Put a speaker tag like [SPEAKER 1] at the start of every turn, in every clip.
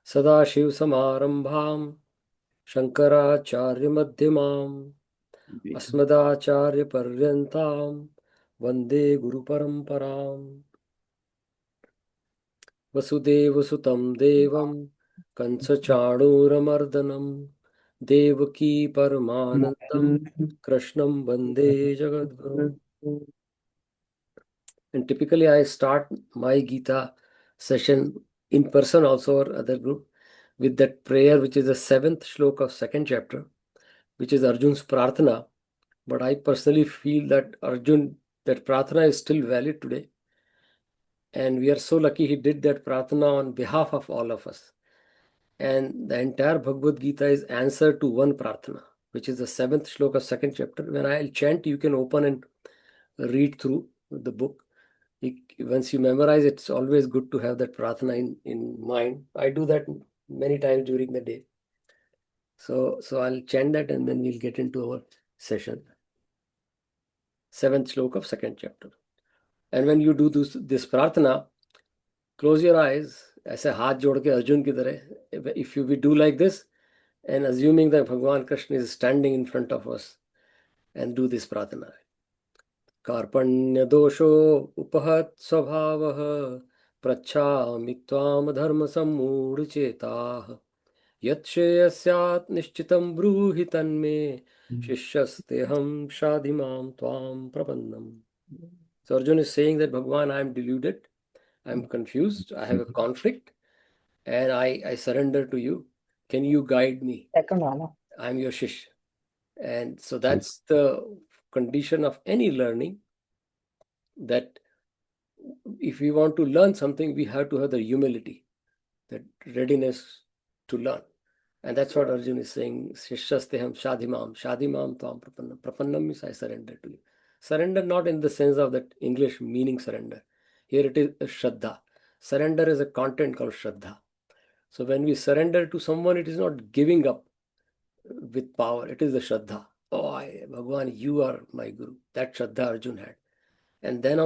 [SPEAKER 1] सदाशिवसमारम्भां शङ्कराचार्यमध्यमाम् अस्मदाचार्यपर्यन्तां वन्दे गुरुपरम्पराम्। वसुदेवसुतं देवं कंसचाणूरमर्दनं देवकी परमानन्दं कृष्णं वन्दे जगद्गुरुम्. And typically I start my Gita session in person also or other group with that prayer, which is the seventh shloka of second chapter, which is Arjun's Prarthana. But I personally feel that that Prarthana is still valid today. And we are so lucky he did that Prarthana on behalf of all of us. And the entire Bhagavad Gita is answer to one Prarthana, which is the seventh shloka of second chapter. When I'll chant, you can open and read through the book. Once you memorize, it's always good to have that Prarthana in mind. I do that many times during the day. So I'll chant that and then we'll get into our session. Seventh shloka of second chapter. And when you do this Prarthana, close your eyes, ऐसे हाथ जोड़ के अर्जुन की तरह. If we do like this, and assuming that Bhagavan Krishna is standing in front of us, and do this Prarthana. कार्पण्य दोषो उपहत स्वभावः प्रच्छामि त्वां धर्म सम्मूढ़ चेताः यत् श्रेयस्यात् निश्चितं ब्रूहि तन्मे शिष्यस्तेहं शाधि मां त्वां प्रपन्नम्. So Arjuna is saying that Bhagavan, I am deluded, I am confused, I have a conflict, and I surrender to you. Can you guide me? I am your Shishya. And so that's the condition of any learning, that if we want to learn something, we have to have the humility, that readiness to learn. And that's what Arjuna is saying. Shishyasteham shadhimam. Shadhimam tvam prapannam. Prapannam means I surrender to you. Surrender not in the sense of that English meaning surrender. Here it is a Shraddha. Surrender is a content called Shraddha. So when we surrender to someone, it is not giving up with power. It is the Shraddha. Oh, Bhagavan, you are my Guru. That Shraddha Arjuna had. And then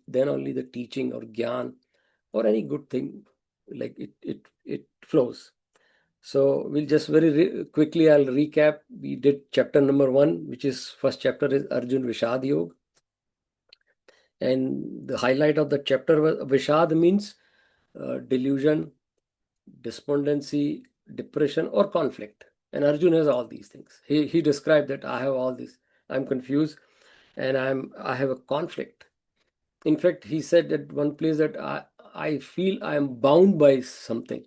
[SPEAKER 1] then only the teaching or Gyan or any good thing, like it flows. So we'll just very quickly, I'll recap. We did chapter number 1, which is first chapter is Arjun Vishad Yoga. And the highlight of the chapter was Vishad means delusion, despondency, depression, or conflict. And Arjun has all these things. He described that I have all these. I'm confused and I have a conflict. In fact, he said at one place that I feel I am bound by something.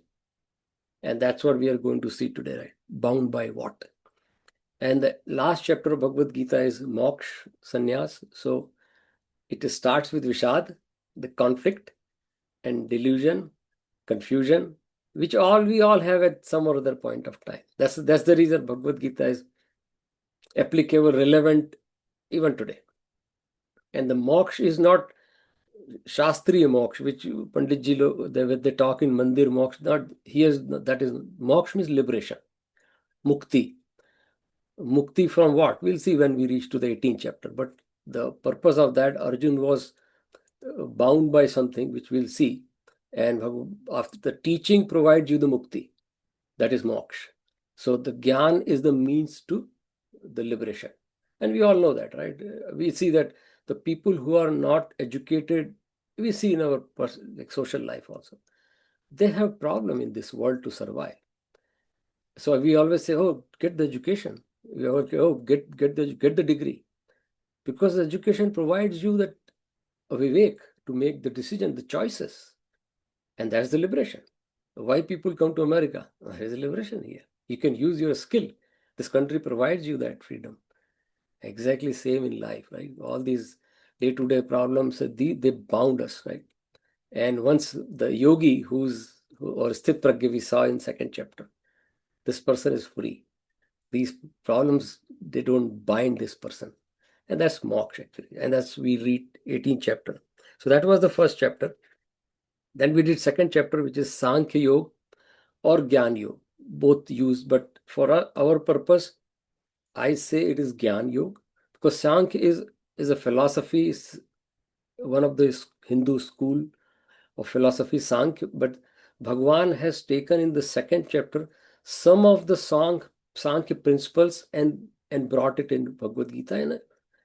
[SPEAKER 1] And that's what we are going to see today, right? Bound by what? And the last chapter of Bhagavad Gita is Moksha, Sannyas. So it starts with Vishad, the conflict and delusion, confusion, which we all have at some or other point of time. That's the reason Bhagavad Gita is applicable, relevant even today. And the moksha is not Shastriya moksha, which Pandit Ji they talk in Mandir moksha. Not here. That is moksha means liberation, mukti. Mukti from what? We'll see when we reach to the 18th chapter. But the purpose of that, Arjun was bound by something, which we'll see. And after the teaching provides you the mukti. That is moksha. So the Gyan is the means to the liberation. And we all know that, right? We see that the people who are not educated, we see in our like social life also, they have problem in this world to survive. So we always say, oh, get the education. We always say, oh, get the degree. Because the education provides you that vivek to make the decision, the choices. And that's the liberation. Why people come to America? There's a liberation here. You can use your skill. This country provides you that freedom. Exactly same in life, right? All these day-to-day problems, they bound us, right? And once the yogi or Sthit Pragya we saw in second chapter, this person is free. These problems, they don't bind this person. And that's moksha actually. And that's we read 18th chapter. So that was the first chapter. Then we did second chapter, which is Sankhya Yoga or Gyan Yoga. Both used, but for our purpose, I say it is Gyan Yoga, because Sankhya is a philosophy, is one of the Hindu school of philosophy, Sankhya, but Bhagwan has taken in the second chapter some of the Sankhya principles and brought it in Bhagavad Gita,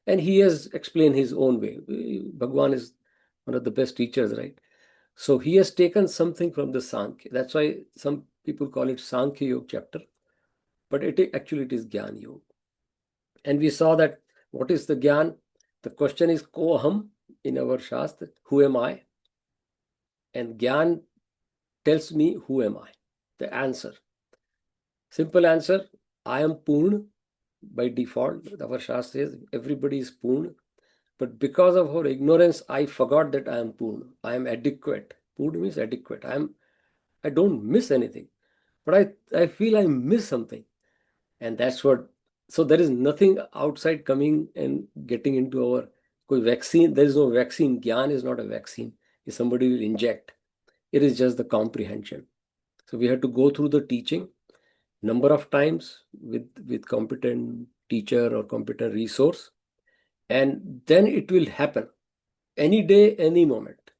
[SPEAKER 1] and he has explained his own way. Bhagwan is one of the best teachers, right? So he has taken something from the Sankhya. That's why some people call it Sankhya Yoga chapter, but actually it is Gyan Yoga. And we saw that what is the Gyan? The question is Ko Aham in our Shastra, who am I? And Gyan tells me who am I? The answer. Simple answer, I am Purna. By default, our Shastra says everybody is Purna. But because of our ignorance, I forgot that I am Purna. I am adequate. Purna means adequate. I don't miss anything. But I feel I miss something. And that's what, so there is nothing outside coming and getting into our vaccine. There is no vaccine. Gyan is not a vaccine. If somebody will inject, it is just the comprehension. So we have to go through the teaching number of times with competent teacher or competent resource, and then it will happen any day, any moment.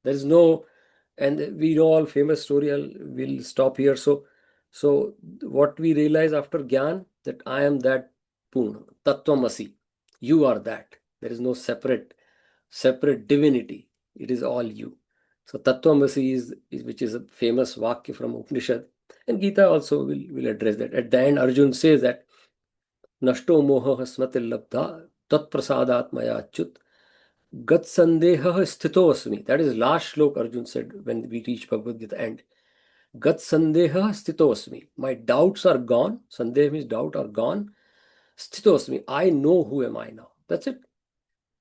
[SPEAKER 1] There is no, and we know all famous story. We'll stop here. So what we realize after Gyan, that I am that Purna, Tattvamasi. You are that. There is no separate divinity. It is all you. So Tattvamasi is which is a famous Vakya from Upanishad. And Gita also will address that. At the end, Arjun says that Nashto moha smrtil labdha tat prasadat maya achyut gat sandeha sthito asmi. That is last slok Arjun said when we reach Bhagavad Gita end. Gat sandeha sthito asmi. My doubts are gone. Sandeha means doubt are gone. Sthito asmi. I know who am I now. That's it.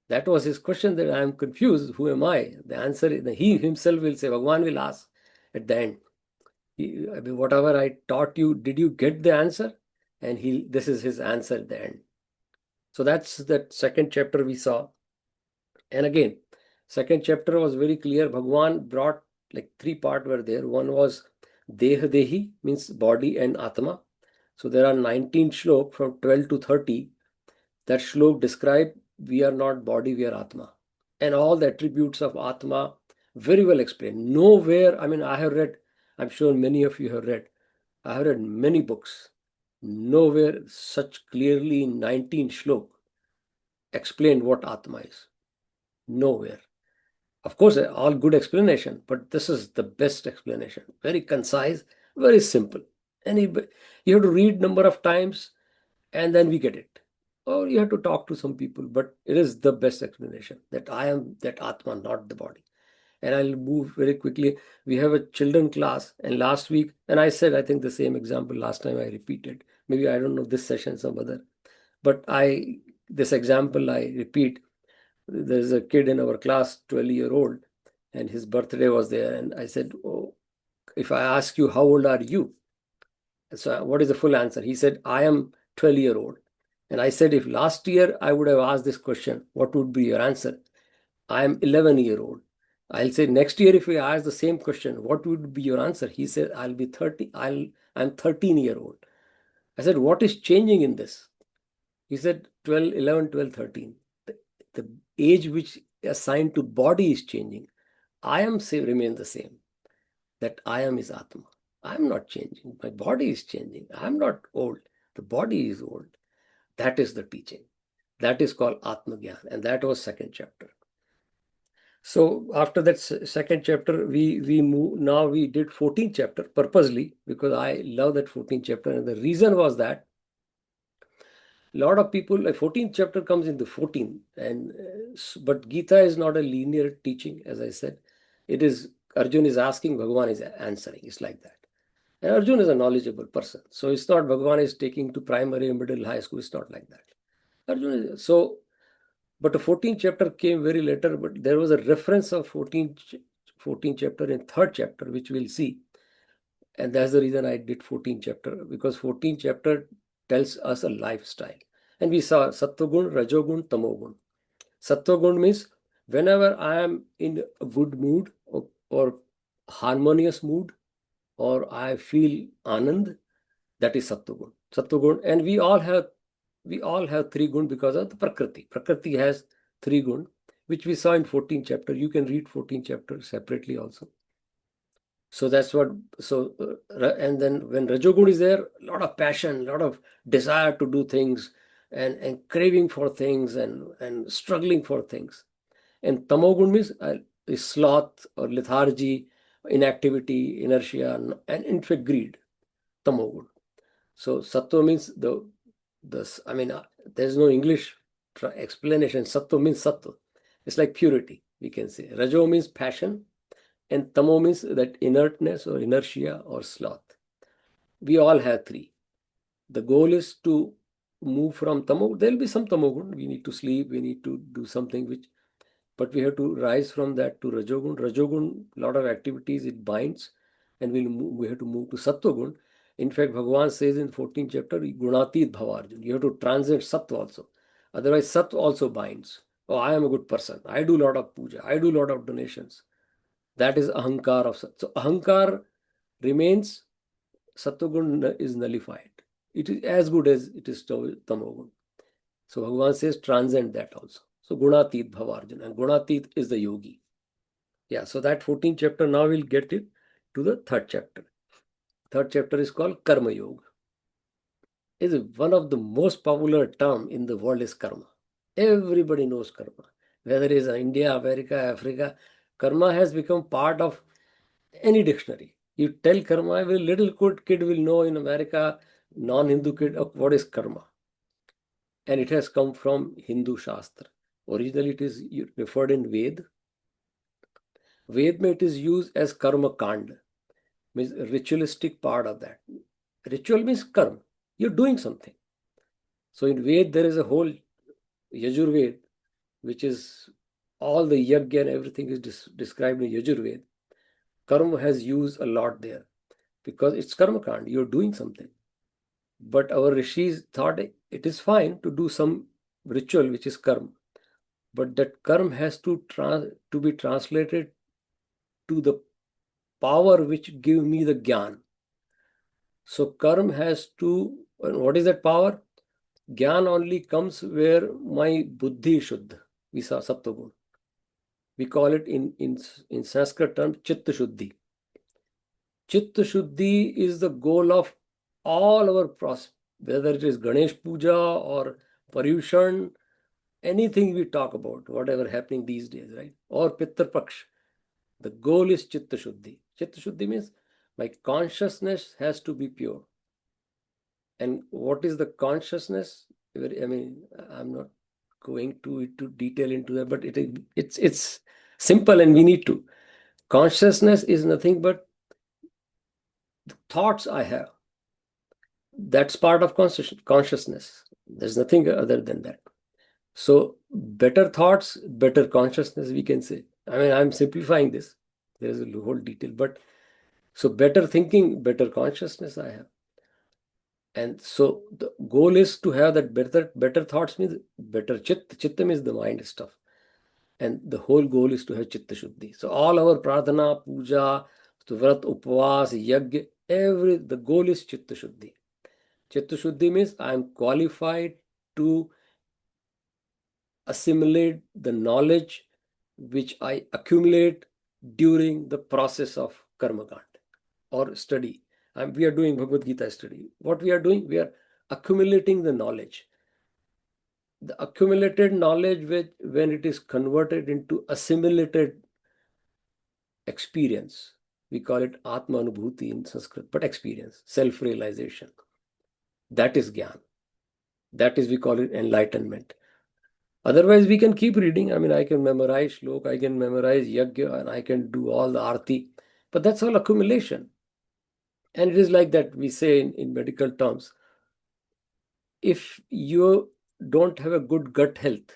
[SPEAKER 1] That was his question, that I am confused. Who am I? The answer is, he himself will say, Bhagwan will ask at the end. I mean, whatever I taught you, did you get the answer? And this is his answer at the end. So that's that second chapter we saw. And again, second chapter was very clear. Bhagwan brought like three parts were there. One was Deha Dehi, means body and Atma. So there are 19 shlok from 12 to 30. That shlok describe we are not body, we are Atma. And all the attributes of Atma very well explained. Nowhere, I mean, I have read, I'm sure many of you have read, I have read many books. Nowhere such clearly in 19 shlok explained what Atma is. Nowhere. Of course, all good explanation, but this is the best explanation. Very concise, very simple. And you have to read number of times and then we get it. Or you have to talk to some people, but it is the best explanation that I am that Atma, not the body. And I'll move very quickly. We have a children class, and last week, and I said, I think the same example last time I repeated. Maybe I don't know this session, some other, but this example I repeat. There's a kid in our class, 12-year-old, and his birthday was there. And I said, oh, if I ask you, how old are you? So what is the full answer? He said, I am 12-year-old. And I said, if last year I would have asked this question, what would be your answer? I am 11-year-old. I'll say next year, if we ask the same question, what would be your answer? He said, I'll be 30. I'm 13-year-old. I said, what is changing in this? He said 12, 11, 12, 13. The age which assigned to body is changing. I am remain the same. That I am is Atma. I am not changing. My body is changing. I am not old. The body is old. That is the teaching. That is called Atma Gyan, and that was second chapter. So after that second chapter, we move. Now we did 14th chapter purposely because I love that 14th chapter, and the reason was that a lot of people, like 14th chapter comes in the 14th, and but Gita is not a linear teaching, as I said. It is Arjun is asking, Bhagavan is answering. It's like that. And Arjun is a knowledgeable person. So it's not Bhagavan is taking to primary, middle, high school. It's not like that. Arjun is, so, but the 14th chapter came very later, but there was a reference of 14th chapter in third chapter, which we'll see. And that's the reason I did 14th chapter, because 14th chapter tells us a lifestyle. And we saw Sattvagun, Rajogun, Tamogun. Sattvagun means whenever I am in a good mood or harmonious mood, or I feel Anand, that is Sattvagun. Sattvagun, and we all have three gun because of the Prakriti. Prakriti has three gun, which we saw in 14th chapter. You can read 14th chapter separately also. So that's what, and then when Rajogun is there, a lot of passion, a lot of desire to do things, and craving for things, and struggling for things. And Tamogun means is sloth or lethargy, inactivity, inertia, and in fact greed. Tamogun. So Sattva means I mean, there's no English explanation. Sattva means Sattva. It's like purity, we can say. Rajo means passion, and Tamo means that inertness or inertia or sloth. We all have three. The goal is to move from Tamo. There'll be some Tamogun. We need to sleep. We need to do something but we have to rise from that to Rajogun. Rajogun, a lot of activities, it binds, and we have to move to Sattvagun. In fact, Bhagavan says in 14th chapter, Gunatit Bhavarjun. You have to transcend Sattva also. Otherwise, Sattva also binds. Oh, I am a good person. I do a lot of puja. I do a lot of donations. That is Ahankar of Sattva. So Ahankar remains, Sattvagun is nullified. It is as good as it is Tamogun. So Bhagavan says transcend that also. So Gunatit Bhavarjuna, and Gunatit is the yogi. Yeah, so that 14th chapter, now we'll get it to the third chapter. Third chapter is called Karma Yoga. Is one of the most popular term in the world is karma. Everybody knows karma. Whether it is India, America, Africa, karma has become part of any dictionary. You tell karma, a little kid will know in America, non-Hindu kid, what is karma. And it has come from Hindu Shastra. Originally, it is referred in Ved. Ved it is used as karma kand, means ritualistic part of that. Ritual means karma. You're doing something. So in Ved, there is a whole Yajurved, which is all the yajna and everything is described in Yajurved. Karma has used a lot there because it's karma kand. You're doing something. But our rishis thought it is fine to do some ritual, which is karma. But that karma has to be translated to the power which give me the gyan. So karma has to, and what is that power? Gyan only comes where my buddhi is shuddha. We saw saptagun. We call it in Sanskrit term chitta shuddhi. Chitta shuddhi is the goal of all our process, whether it is Ganesh Puja or Paryushan, anything we talk about, whatever happening these days, right? Or Pittar Paksh. The goal is Chitta Shuddhi. Chitta Shuddhi means my consciousness has to be pure. And what is the consciousness? I mean, I'm not going to detail into that, but it's simple, and we need to. Consciousness is nothing but the thoughts I have. That's part of consciousness. There's nothing other than that. So better thoughts, better consciousness, we can say. I mean, I'm simplifying this. There is a whole detail, but so better thinking, better consciousness I have. And so the goal is to have that better thoughts means better chitta. Chitta means the mind stuff. And the whole goal is to have chitta shuddhi. So all our pradhana, puja, vrat, upvas, yajna, the goal is chitta shuddhi. Chitta shuddhi means I am qualified to assimilate the knowledge which I accumulate during the process of karma kand or study. We are doing Bhagavad Gita study. What we are doing? We are accumulating the knowledge. The accumulated knowledge, when it is converted into assimilated experience, we call it Atma Anubhuti in Sanskrit, but experience, self-realization. That is Gyan. That is, we call it enlightenment. Otherwise, we can keep reading. I mean, I can memorize shlok, I can memorize yajna, and I can do all the arti, but that's all accumulation. And it is like that we say in medical terms, if you don't have a good gut health,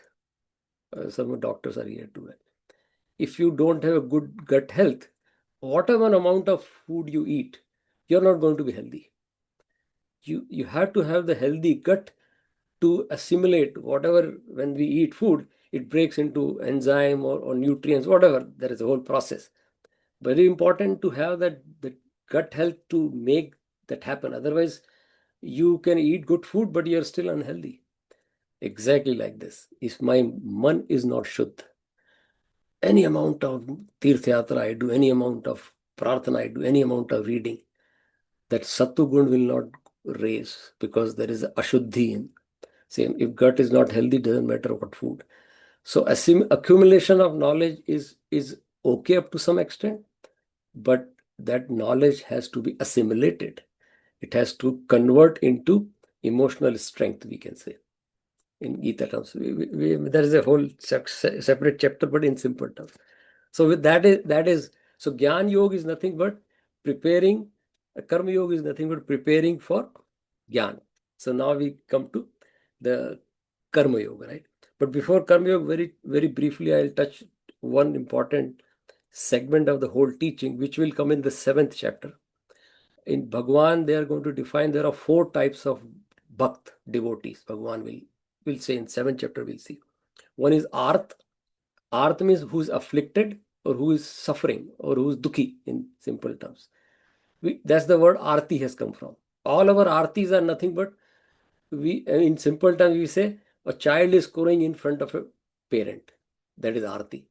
[SPEAKER 1] some doctors are here to it. If you don't have a good gut health, whatever amount of food you eat, you're not going to be healthy. You have to have the healthy gut to assimilate whatever. When we eat food, it breaks into enzyme or nutrients, whatever. There is a whole process. Very important to have the gut health to make that happen. Otherwise, you can eat good food, but you're still unhealthy. Exactly like this. If my man is not shuddha, any amount of tirth yatra I do, any amount of prarthana I do, any amount of reading, that Sattva Gun will not raise because there is ashuddhi in. Same, if gut is not healthy, doesn't matter what food. So accumulation of knowledge is okay up to some extent, but that knowledge has to be assimilated. It has to convert into emotional strength, we can say, in Gita terms. There is a whole separate chapter, but in simple terms. So with that is so Gyan Yoga is nothing but preparing. Karma Yoga is nothing but preparing for Gyan. So now we come to the Karma Yoga, right? But before Karma Yoga, very, very briefly, I'll touch one important segment of the whole teaching, which will come in the 7th chapter. In Bhagwan, they are going to define there are 4 types of Bhakt, devotees. Bhagwan will say in 7th chapter, we'll see. One is Arth. Arth means who is afflicted or who is suffering or who is dukhi in simple terms. That's the word Arti has come from. All our Artis are nothing but, in simple terms, we say a child is crying in front of a parent. That is Arti.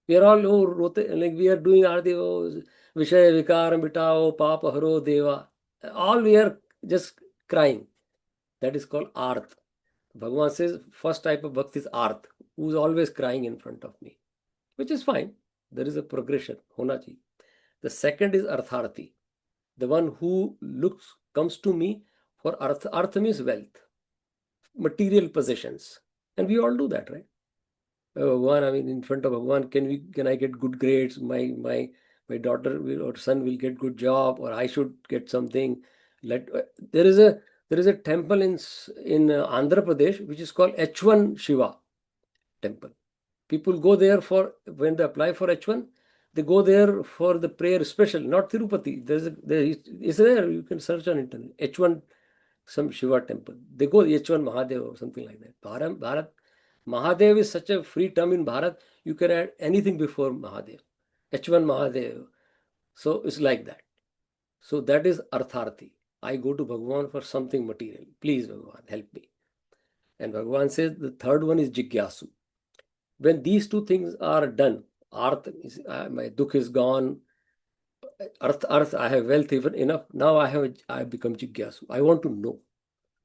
[SPEAKER 1] We are all rote, like we are doing Arti, Vishaya Vikar Mitao Papa Haro Deva. All we are just crying. That is called Arth. Bhagavan says first type of bhakti is Arth, who is always crying in front of me, which is fine. There is a progression. Hona chahiye. The second is Artharthi, the one who comes to me for Arth. Arth means wealth, material possessions, and we all do that, right? Bhagwan, I mean, in front of Bhagwan, can I get good grades? My daughter or son will get good job, or I should get something. There is a temple in Andhra Pradesh which is called H1 Shiva temple. People go there for when they apply for H1. They go there for the prayer special, not Tirupati. It's there. You can search on internet. H1 some Shiva temple. They go H1 Mahadev or something like that. Bharat Mahadev is such a free term in Bharat. You can add anything before Mahadev. H1 Mahadev. So it's like that. So that is Artharthi. I go to Bhagavan for something material. Please, Bhagavan, help me. And Bhagavan says the third one is Jigyasu. When these two things are done, Arth is, my dukh is gone. Arth, I have wealth even enough. Now I have become Jigyasu. I want to know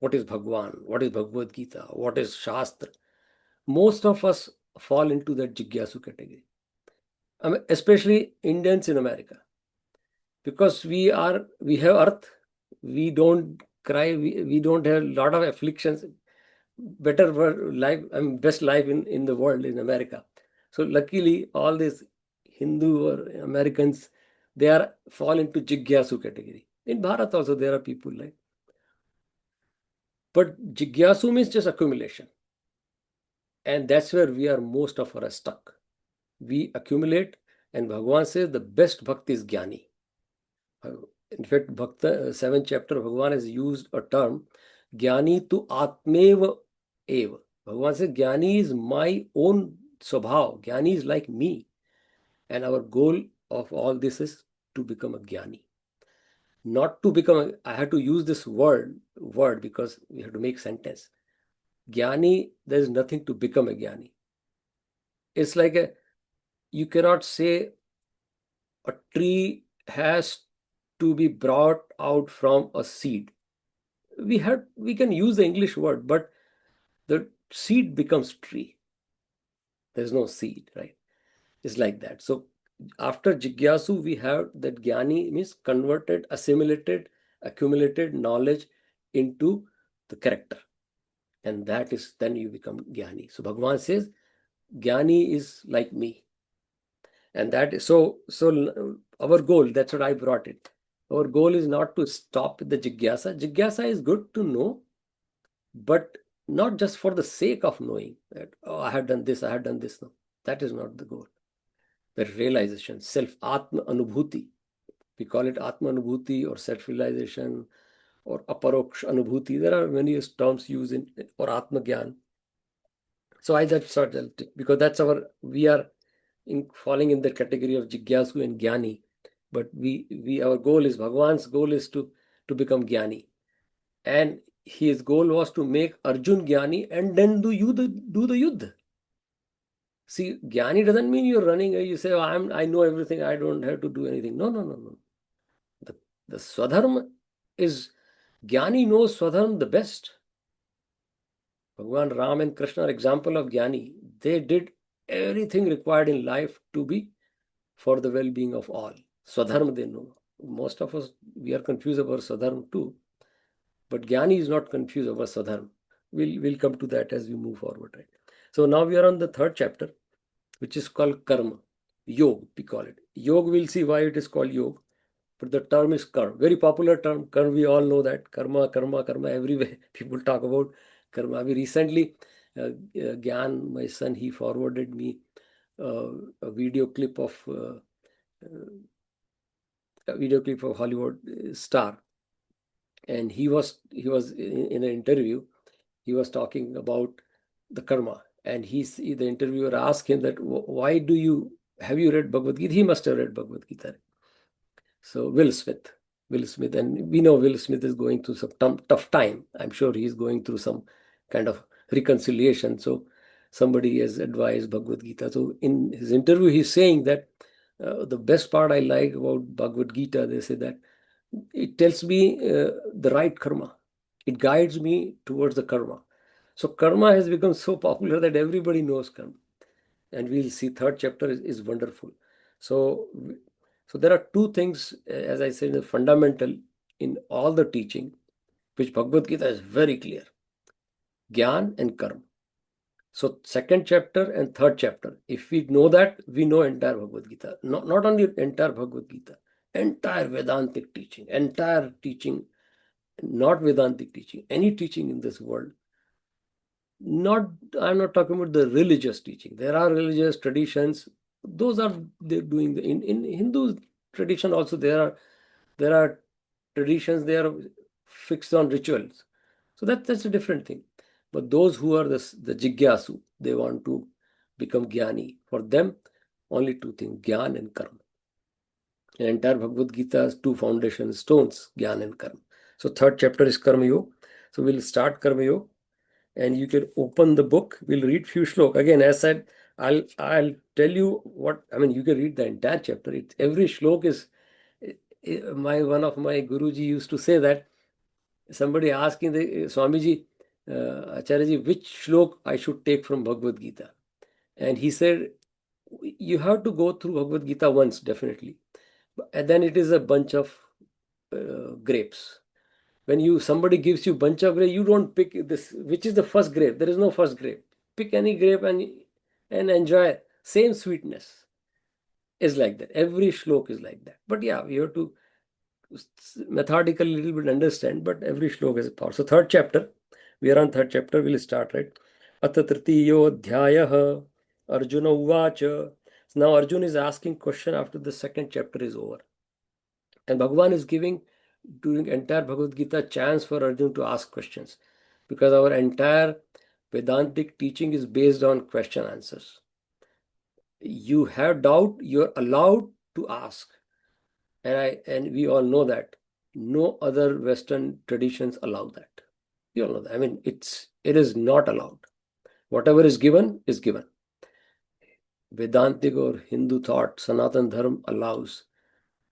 [SPEAKER 1] what is Bhagavan, what is Bhagavad Gita, what is Shastra. Most of us fall into that Jigyasu category. I mean, especially Indians in America, because we have earth, we don't cry, we don't have a lot of afflictions, better life, I mean, best life in the world in America. So luckily, all these Hindu or Americans, they fall into Jigyasu category. In Bharat also there are people like, but Jigyasu means just accumulation, and that's where most of us are stuck. We accumulate, and Bhagavan says the best bhakti is Jnani. In fact, 7th chapter, Bhagavan has used a term, Jnani tu Atmeva Eva. Bhagavan says, Jnani is my own Swabhav. Jnani is like me. And our goal of all this is to become a Jnani. Not to become, I have to use this word because we have to make sentence. Jnani, there is nothing to become a Jnani. It's like you cannot say a tree has to be brought out from a seed. We can use the English word, but the seed becomes tree. There's no seed, right? It's like that. So after Jigyasu, we have that Jnani means converted, assimilated, accumulated knowledge into the character. And that is, then you become Jnani. So Bhagavan says, Jnani is like me. And that is, so our goal, that's what I brought it. Our goal is not to stop the Jigyasa. Jigyasa is good to know, but not just for the sake of knowing that, oh, I have done this, I have done this. No, that is not the goal. The realization, self-atma anubhuti. We call it atma anubhuti or self-realization or aparoksh anubhuti. There are many terms used in, or atma gyan. So I just thought that because that's we are falling in the category of Jigyasu and Jnani. But our goal is, Bhagavan's goal is to become Jnani. And his goal was to make Arjun Jnani and then do the Yuddha. See, Jnani doesn't mean you're running. You say, oh, I know everything. I don't have to do anything. No, no, no, no. The Swadharma is, Jnani knows Swadharma the best. Bhagwan Ram and Krishna are example of Jnani. They did everything required in life to be for the well-being of all. Swadharma they know. Most of us, we are confused about Swadharma too. But Jnani is not confused about Swadharma. We'll come to that as we move forward, right? So now we are on the third chapter, which is called Karma. Yog, we call it. Yog, we'll see why it is called Yog. But the term is karma. Very popular term. Karma, we all know that. Karma, karma, karma. Everywhere people talk about karma. We recently, Gyan, my son, he forwarded me a video clip of Hollywood star, and he was in an interview. He was talking about the karma, and the interviewer asked him that why do you have you read Bhagavad Gita? He must have read Bhagavad Gita. So Will Smith, and we know Will Smith is going through some tough time. I'm sure he's going through some kind of reconciliation. So somebody has advised Bhagavad Gita. So in his interview, he's saying that the best part I like about Bhagavad Gita, they say that it tells me the right karma. It guides me towards the karma. So karma has become so popular that everybody knows karma. And we'll see third chapter is wonderful. So there are two things, as I said, fundamental in all the teaching, which Bhagavad Gita is very clear. Gyan and karma. So second chapter and third chapter, if we know that, we know entire Bhagavad Gita. Not only entire Bhagavad Gita, entire Vedantic teaching, not Vedantic teaching, any teaching in this world. I'm not talking about the religious teaching. There are religious traditions. Those are they're doing in Hindu tradition also. There are traditions. They are fixed on rituals. So that's a different thing. But those who are the jigyasu, they want to become jnani. For them, only two things: jnana and karma. The entire Bhagavad Gita has two foundation stones: jnana and karma. So third chapter is karma yoga. So we'll start karma yoga. And you can open the book. We'll read few shlokas. Again, as said, I'll tell you what, I mean, you can read the entire chapter. Every shlok is, one of my Guruji used to say that somebody asking the Swamiji, Acharyaji, which shlok I should take from Bhagavad Gita. And he said, you have to go through Bhagavad Gita once, definitely. And then it is a bunch of grapes. When somebody gives you bunch of grape, you don't pick this, which is the first grape. There is no first grape. Pick any grape and enjoy. Same sweetness is like that. Every shlok is like that. But yeah, we have to methodically a little bit understand, but every shlok has a power. So third chapter, we are on third chapter, we'll start, right? Ata tritiyo adhyayah Arjuna uvacha. Now Arjuna is asking question after the second chapter is over. And Bhagavan is giving during entire Bhagavad Gita chance for Arjuna to ask questions, because our entire Vedantic teaching is based on question answers. You have doubt, you're allowed to ask, and we all know that no other Western traditions allow that. You all know that. I mean, it is not allowed. Whatever is given is given. Vedantic or Hindu thought, Sanatan Dharma allows.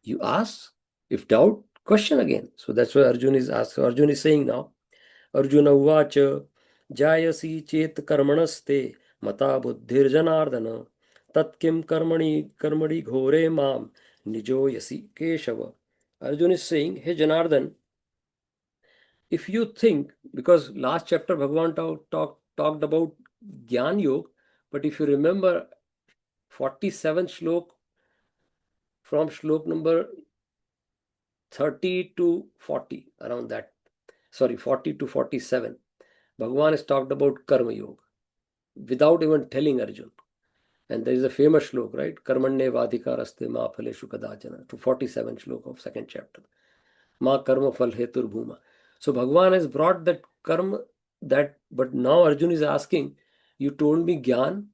[SPEAKER 1] You ask, if doubt, question again. So that's why Arjuna is asked. So Arjuna is saying now, Arjuna uvacha jayasi chet karmanaste mata buddhir janardana tat kim karmani ghore mam nijo yasi keshava. Arjuna is saying, hey Janardan, if you think, because last chapter Bhagavan talked about Gyan Yoga, but if you remember 47th shlok, from shlok number 30 to 40, around that, 40 to 47, Bhagavan has talked about Karma Yoga without even telling Arjun. And there is a famous shlok, right? Karmanye vadhikaraste ma phaleshu kadachana, to 47 shlok of second chapter. Ma karma phal hetur bhuma. So Bhagavan has brought that karma, but now Arjun is asking, you told me Gyan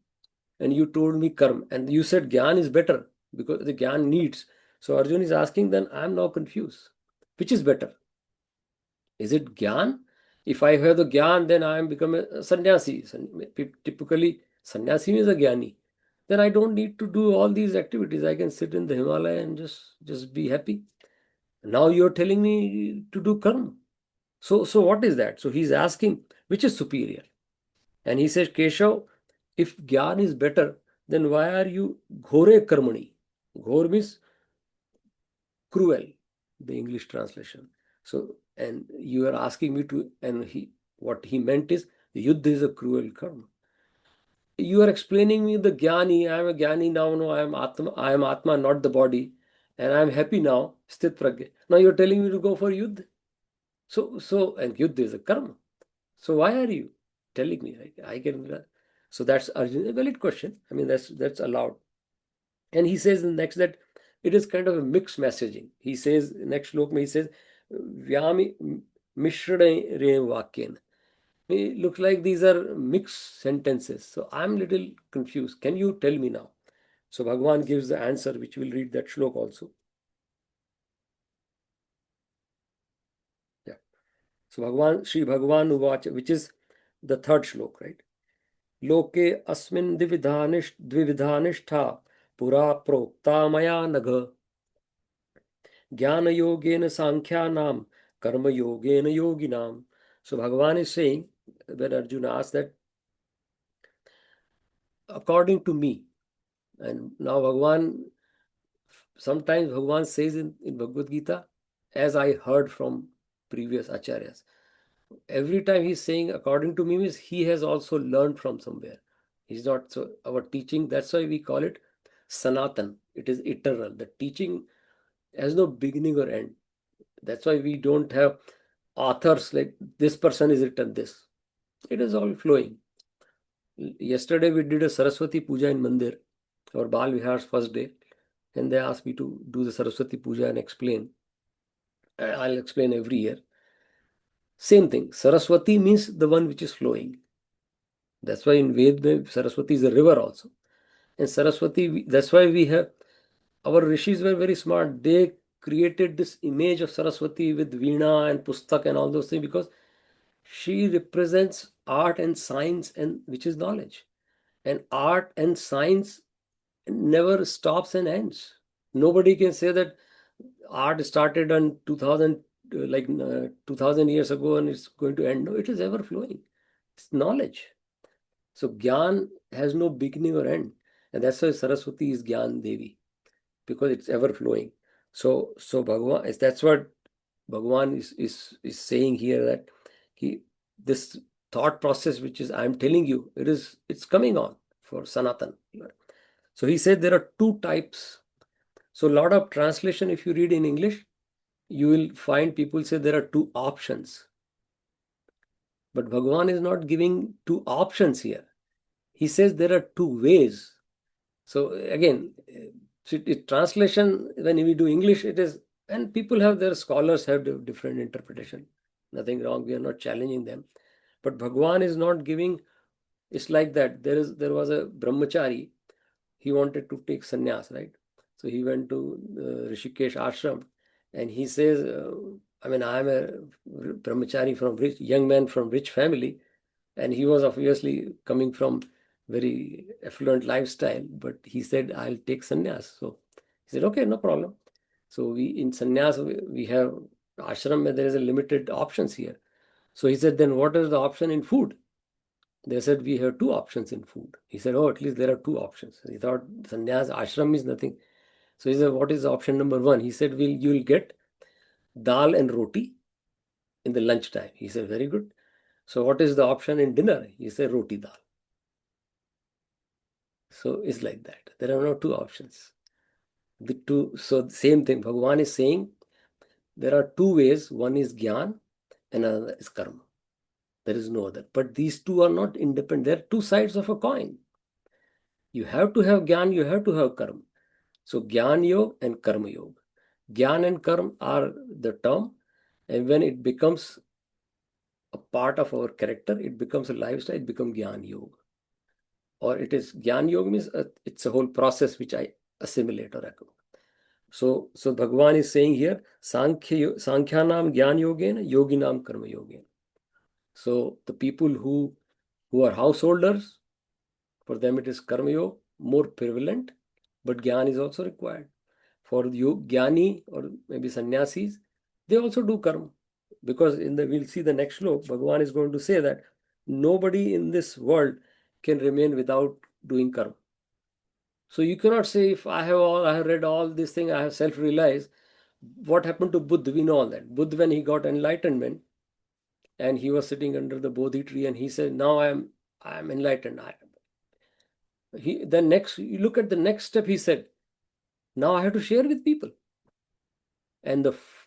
[SPEAKER 1] and you told me karma, and you said Gyan is better because the Gyan needs. So Arjun is asking, then I am now confused. Which is better? Is it Gyan? If I have the Gyan, then I am become a sannyasi. Typically, sannyasi is a Gyani. then I don't need to do all these activities. I can sit in the Himalaya and just be happy. Now you're telling me to do karma. So what is that? So he's asking which is superior. And he says, Keshav, if Gyan is better, then why are you ghore karmani? Ghor means cruel, the English translation. So, and you are asking me to, and what he meant is, Yuddha is a cruel karma. You are explaining me the Jnani, I am a Jnani now, no, I am Atma, not the body, and I am happy now, Sthit Pragya. Now you are telling me to go for Yuddha. And Yuddha is a karma. So why are you telling me? I can. So that's Arjun. A valid question. I mean, that's allowed. And he says in the next that it is kind of a mixed messaging. He says next slok he says Vyami Mishra Re Vakyen. It looks like these are mixed sentences. So I'm little confused. Can you tell me now? So Bhagwan gives the answer, which we'll read that shlok also. Yeah. So Sri Bhagwan Uvacha, which is the third shlok, right? Loke asmin dvividhanishta pura prokta maya nagha jnana yogena sankhyanam karma yogena yoginam. So Bhagavan is saying, when Arjuna asked that, according to me, and now sometimes Bhagavan says in Bhagavad Gita, as I heard from previous acharyas, every time he's saying according to me means he has also learned from somewhere. He's not, so our teaching, that's why we call it Sanatan. It is eternal. The teaching has no beginning or end. That's why we don't have authors like this person is written this. It is all flowing. Yesterday we did a Saraswati Puja in Mandir, our Bal Vihar's first day, and they asked me to do the Saraswati Puja and explain. I'll explain every year. Same thing. Saraswati means the one which is flowing. That's why in Ved, Saraswati is a river also. And Saraswati, that's why we have, our rishis were very smart. They created this image of Saraswati with Veena and Pustak and all those things because she represents art and science, and which is knowledge. And art and science never stops and ends. Nobody can say that art started on 2000, 2000 years ago and it's going to end. No, it is ever flowing. It's knowledge. So Gyan has no beginning or end. And that's why Saraswati is Gyan Devi, because it's ever flowing. So Bhagavan, that's what Bhagavan is saying here, that this thought process which is I'm telling you, it's coming on for Sanatan. So he said there are two types. So a lot of translation, if you read in English, you will find people say there are two options. But Bhagavan is not giving two options here. He says there are two ways. So again, translation, when we do English, it is, and people have their scholars have different interpretation. Nothing wrong. We are not challenging them. But Bhagavan is not giving, it's like that. There was a brahmachari, he wanted to take sannyas, right? So he went to Rishikesh ashram and he says, I mean, I am a brahmachari from young man from rich family, and he was obviously coming from very affluent lifestyle, but he said, I'll take sannyas. So he said, okay, no problem. So in sannyas, we have ashram where there is a limited options here. So he said, then what is the option in food? They said, we have two options in food. He said, oh, at least there are two options. He thought sannyas, ashram is nothing. So he said, what is option number one? He said, you'll get dal and roti in the lunch time. He said, very good. So what is the option in dinner? He said, roti dal. So it's like that. There are no two options. So the same thing. Bhagavan is saying there are two ways. One is Gyan and another is Karma. There is no other. But these two are not independent. They are two sides of a coin. You have to have Gyan, you have to have Karma. So Gyan Yoga and Karma Yoga. Gyan and Karma are the term, and when it becomes a part of our character, it becomes a lifestyle, it becomes Gyan Yoga. Or it is Gyan Yoga means it's a whole process which I assimilate or account. So Bhagavan is saying here, Sankhyanam Gyan Yogena, Yoginam Karma Yogena. So the people who are householders, for them it is Karma Yoga, more prevalent, but Gyan is also required. For you, Gyani or maybe sannyasis, they also do karma. Because we'll see the next slok, Bhagavan is going to say that nobody in this world can remain without doing karma. So you cannot say, if I have read all this thing, I have self-realized. What happened to Buddha? We know all that. Buddha, when he got enlightenment, and he was sitting under the Bodhi tree, and he said, now I am enlightened. You look at the next step, he said, now I have to share with people. And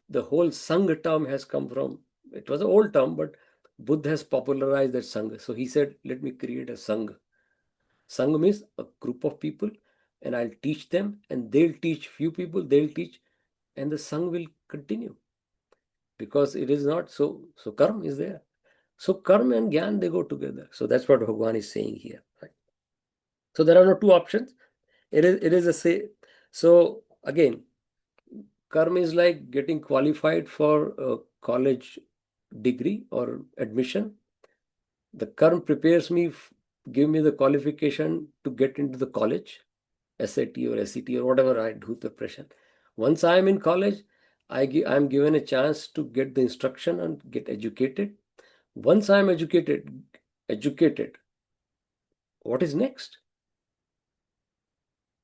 [SPEAKER 1] the whole Sangha term has come from, it was an old term, but Buddha has popularized that Sangha. So he said, let me create a Sangha. Sangha means a group of people, and I'll teach them, and they'll teach few people, they'll teach, and the Sangha will continue. Because it is not so karma is there. So karma and Gyan, they go together. So that's what Bhagavan is saying here. Right? So there are no two options. It is a say. So again, karma is like getting qualified for a college degree or admission. The karma prepares me, give me the qualification to get into the college, SAT or SET or whatever I do preparation. Once I am in college, I am given a chance to get the instruction and get educated. Once I am educated, what is next?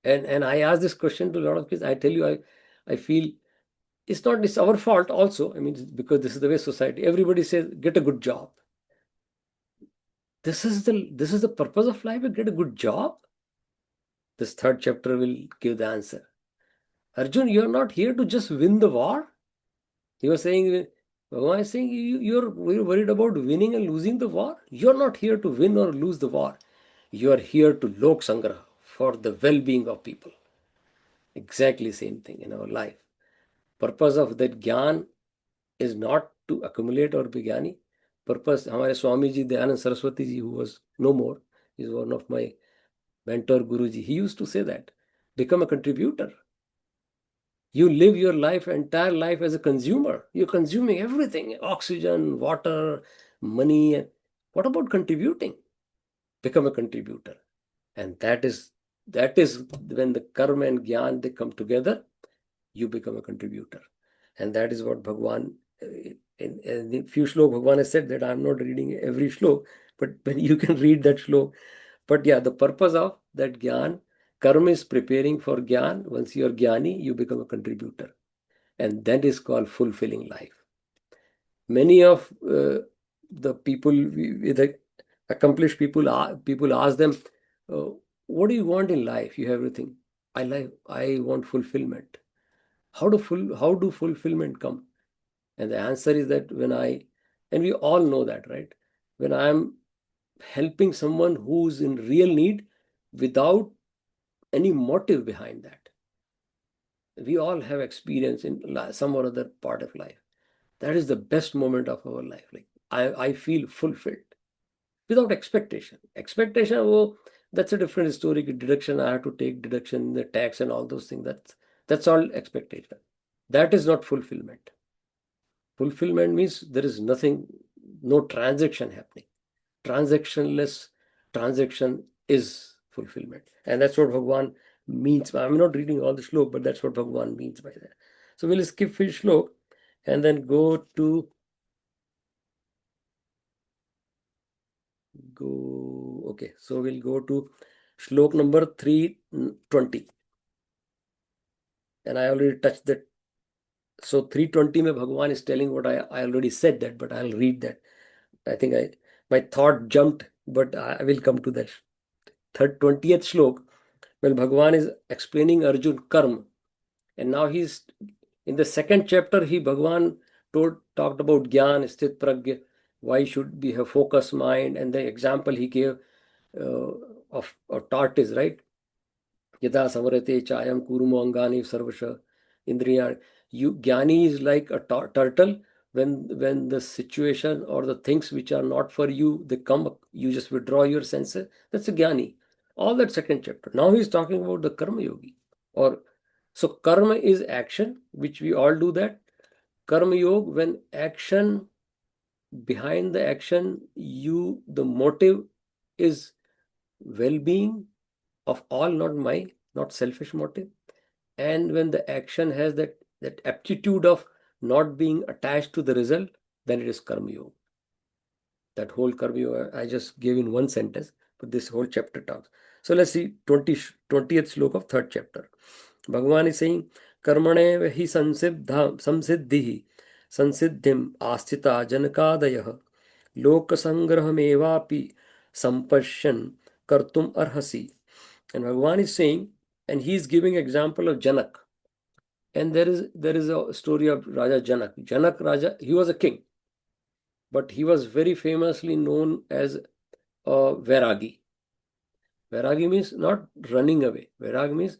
[SPEAKER 1] And I ask this question to a lot of kids. I tell you, I feel it's our fault also. I mean, because this is the way society. Everybody says, get a good job. This is the purpose of life. Get a good job. This third chapter will give the answer. Arjun, you're not here to just win the war. He was saying, Bhagavan is saying, you're worried about winning and losing the war. You're not here to win or lose the war. You are here to Lok Sangraha, for the well-being of people. Exactly same thing in our life. Purpose of that Gyan is not to accumulate or be Gyani. Purpose, हमारे Swami ji Dayanand Saraswati ji, who was no more, is one of my mentor Guruji. He used to say that, become a contributor. You live your entire life as a consumer. You're consuming everything, oxygen, water, money. What about contributing? Become a contributor. And that is when the karma and Gyan, they come together, you become a contributor. And that is what Bhagwan, in a few shlok, Bhagwan has said that I'm not reading every shlok, but when you can read that shlok. But yeah, the purpose of that Gyan, karma is preparing for Gyan. Once you are Gyani, you become a contributor. And that is called fulfilling life. Many of the people, with accomplished people ask them, what do you want in life? You have everything. I want fulfillment. How do fulfillment come? And the answer is that and we all know that, right? When I am helping someone who's in real need without any motive behind that. We all have experience in some or other part of life. That is the best moment of our life. Like I feel fulfilled without expectation. Expectation, oh, that's a different story. Deduction, I have to take deduction, the tax and all those things. That's all expectation. That is not fulfillment. Fulfillment means there is nothing, no transaction happening. Transactionless transaction is fulfillment. And that's what Bhagavan means. I'm not reading all the shlok, but that's what Bhagavan means by that. So we'll skip fish shlok and then go to okay. So we'll go to shlok number 320. And I already touched that. So 320 mein Bhagavan is telling what I already said that, but I'll read that. I think my thought jumped, but I will come to that. 20th shlok, when Bhagavan is explaining Arjun karma, and now he's in the second chapter, Bhagavan talked about Gyan, Sthit Pragya, why should we have focused mind, and the example he gave of a tortoise, right? Yada samarate chayam kurumo angani sarvasha indriya. Gyani is like a turtle. When the situation or the things which are not for you, they come, you just withdraw your senses. That's a Gyani. All that second chapter. Now he's talking about the Karma Yogi. So karma is action, which we all do that. Karma Yoga, when action, behind the action, the motive is well-being of all, not my, not selfish motive. And when the action has that aptitude of not being attached to the result, then it is karma yoga. That whole karma yoga I just gave in one sentence, but this whole chapter talks. So let's see 20th slok of third chapter. Bhagavan is saying, Karmane hi samsiddhi sansiddhim asthita janakadayah lok sangrahamevapi sampashyan kartum arhasi. And Bhagavan is saying, and he is giving example of Janak. And there is a story of Raja Janak. Janak Raja, he was a king, but he was very famously known as a Vairagi. Vairagi means not running away. Vairag means,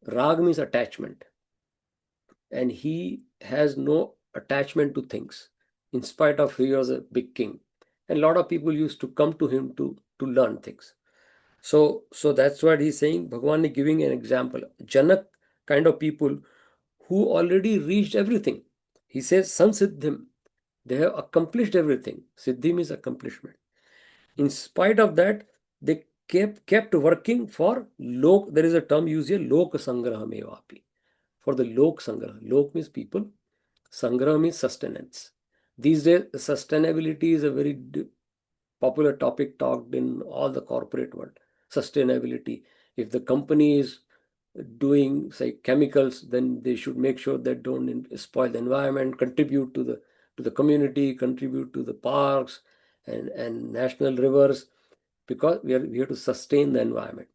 [SPEAKER 1] Rag means attachment. And he has no attachment to things, in spite of he was a big king. And a lot of people used to come to him to learn things. So that's what he's saying. Bhagavan is giving an example. Janak kind of people who already reached everything. He says, Sansiddhim, they have accomplished everything. Siddhi means accomplishment. In spite of that, they kept working for lok. There is a term used here, lok sangraha mevapi. For the lok sangraha. Lok means people. Sangraha means sustenance. These days, sustainability is a very popular topic talked in all the corporate world. Sustainability. If the company is doing, say, chemicals, then they should make sure that don't spoil the environment, contribute to the community, contribute to the parks and national rivers, because we have to sustain the environment.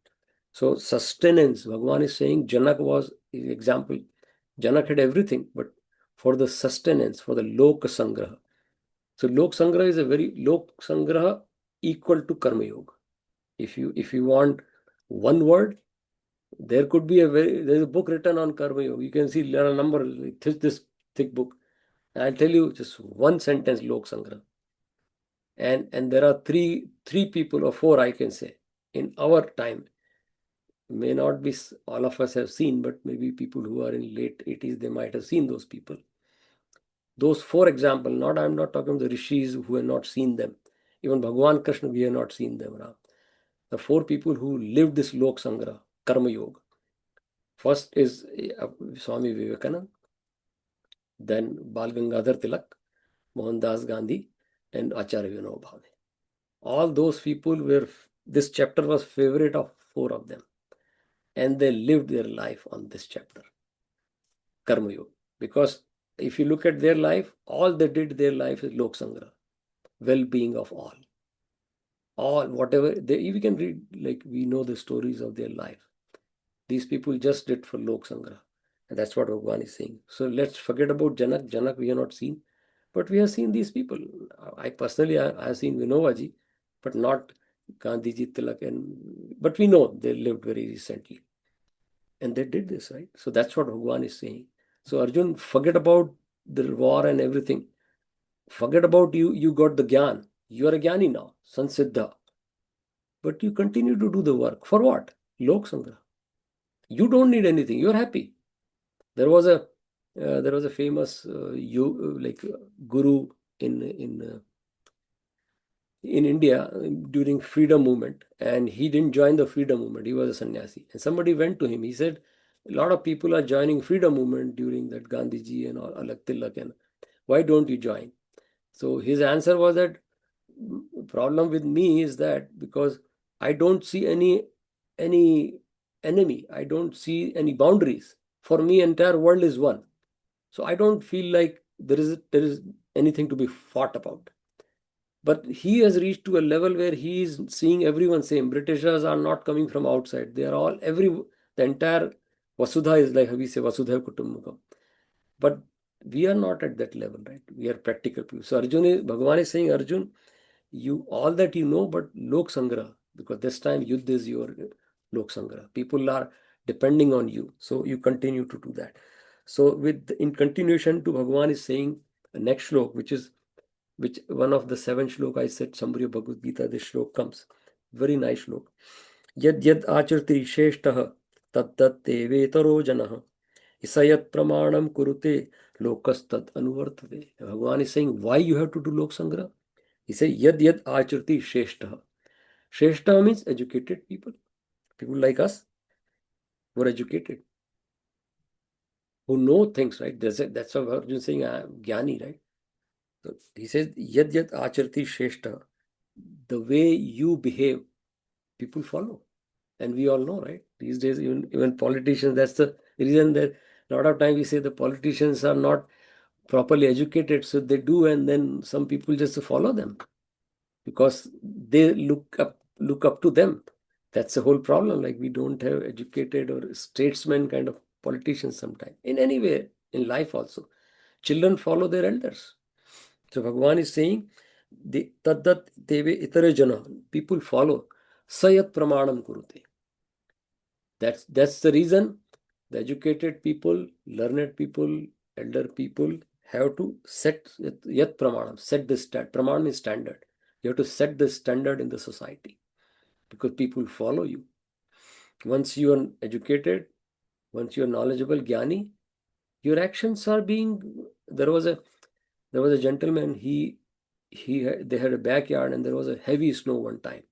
[SPEAKER 1] So sustenance, Bhagavan is saying, Janak was the example. Janak had everything, but for the sustenance, for the lok sangraha. So lok sangraha is a very lok sangraha equal to karma yoga. If you want one word, there could be there's a book written on karma yoga. You can see there are a number, this thick book. I'll tell you just one sentence, lok sangraha. And there are three people or four, I can say, in our time. May not be all of us have seen, but maybe people who are in late 80s, they might have seen those people. Those four examples, I'm not talking the rishis who have not seen them. Even Bhagavan Krishna, we have not seen them. The four people who lived this lok sangraha, karma yoga. First is Swami Vivekananda, then Bal Gangadhar Tilak, Mohandas Gandhi, and Acharya Vinoba Bhave. All those people this chapter was favorite of four of them. And they lived their life on this chapter, Karma Yoga. Because if you look at their life, all they did their life is Lok Sangraha, well-being of all. All, whatever, we can read, like we know the stories of their life. These people just did for Lok Sangraha. And that's what Bhagavan is saying. So let's forget about Janak. Janak we have not seen. But we have seen these people. I personally, I have seen Vinobaji, but not Gandhiji, Tilak. But we know they lived very recently. And they did this, right? So that's what Bhagavan is saying. So Arjun, forget about the war and everything. Forget about you got the Gyan. You are a Gyani now, Sansiddha. But you continue to do the work. For what? Lok Sangraha. You don't need anything. You're happy. There was a famous guru in India during freedom movement, and he didn't join the freedom movement. He was a sannyasi, and somebody went to him. He said, a lot of people are joining freedom movement during that Gandhiji and all, Alak Tilak, and why don't you join? So his answer was that problem with me is that because I don't see any enemy, I don't see any boundaries. For me, entire world is one. So I don't feel like there is anything to be fought about. But he has reached to a level where he is seeing everyone same. Britishers are not coming from outside. They are all, the entire Vasudha is like we say, Vasudha Kutumbakam. But we are not at that level, right? We are practical people. So Bhagavan is saying, Arjun, you all that you know, but Lok Sangraha, because this time Yuddha is your Lok Sangraha. People are depending on you. So you continue to do that. So in continuation to Bhagavan is saying the next shlok, which one of the 7 shlok I said, Sambriya Bhagavad Gita, this shlok comes. Very nice shlok. Yad acharti sheshtah tat vetaro janah isayat pramanam kurute lokas tat anuvartate. Bhagavan is saying, why you have to do Lok Sangraha? He says, yad acharti sheshtah. Sheshtah means educated people. People like us who are educated, who know things, right? That's what Arjun is saying, I am Jnani, right? So he says, Yad Yad Acharti Shrestha, the way you behave, people follow. And we all know, right? These days, even politicians, that's the reason that a lot of time we say the politicians are not properly educated, so they do, and then some people just follow them because they look up to them. That's the whole problem. Like, we don't have educated or statesmen kind of politicians sometimes. In any way, in life also, children follow their elders. So Bhagavan is saying, the taddat deve itare jana, people follow. Sayat pramanam kurute. That's the reason the educated people, learned people, elder people have to set yat pramanam, set the pramanam is standard. You have to set the standard in the society because people follow you. Once you are educated, once you are knowledgeable, jnani, your actions are being. There was a gentleman. They had a backyard and there was a heavy snow one time.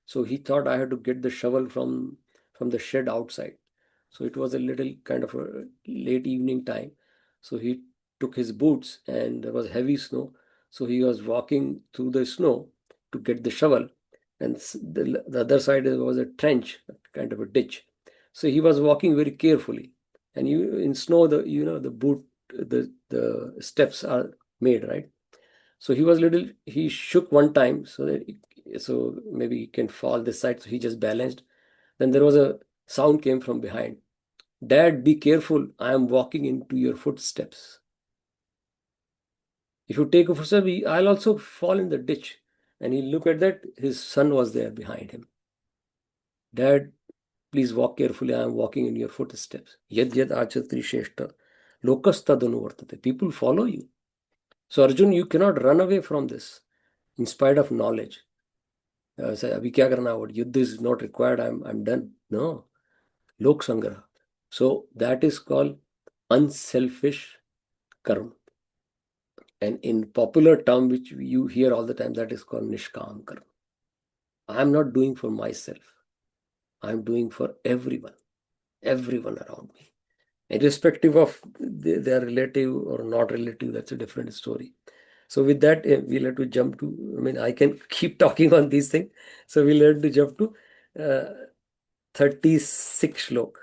[SPEAKER 1] So he thought I had to get the shovel from the shed outside. So it was a little kind of a late evening time. So he took his boots and there was heavy snow. So he was walking through the snow to get the shovel. And the other side was a trench, kind of a ditch. So he was walking very carefully. And in snow, the boot, the steps are made, right? So he shook one time so maybe he can fall this side. So he just balanced. Then there was a sound came from behind. Dad, be careful. I am walking into your footsteps. If you take a footstep, I'll also fall in the ditch. And he looked at that. His son was there behind him. Dad, please walk carefully. I am walking in your footsteps. Yad yad achatri sheshta. Lokastadanu vartate. People follow you. So Arjun, you cannot run away from this in spite of knowledge. Say, अभी क्या करना है? युद्ध is not required. I'm done. No, lok sangraha. So that is called unselfish karma. And in popular term, which you hear all the time, that is called nishkam karma. I'm not doing for myself. I'm doing for everyone around me, irrespective of their relative or not relative. That's a different story. So with that, we'll have to jump to. I mean, I can keep talking on these things. So we'll have to jump to 36 shlok.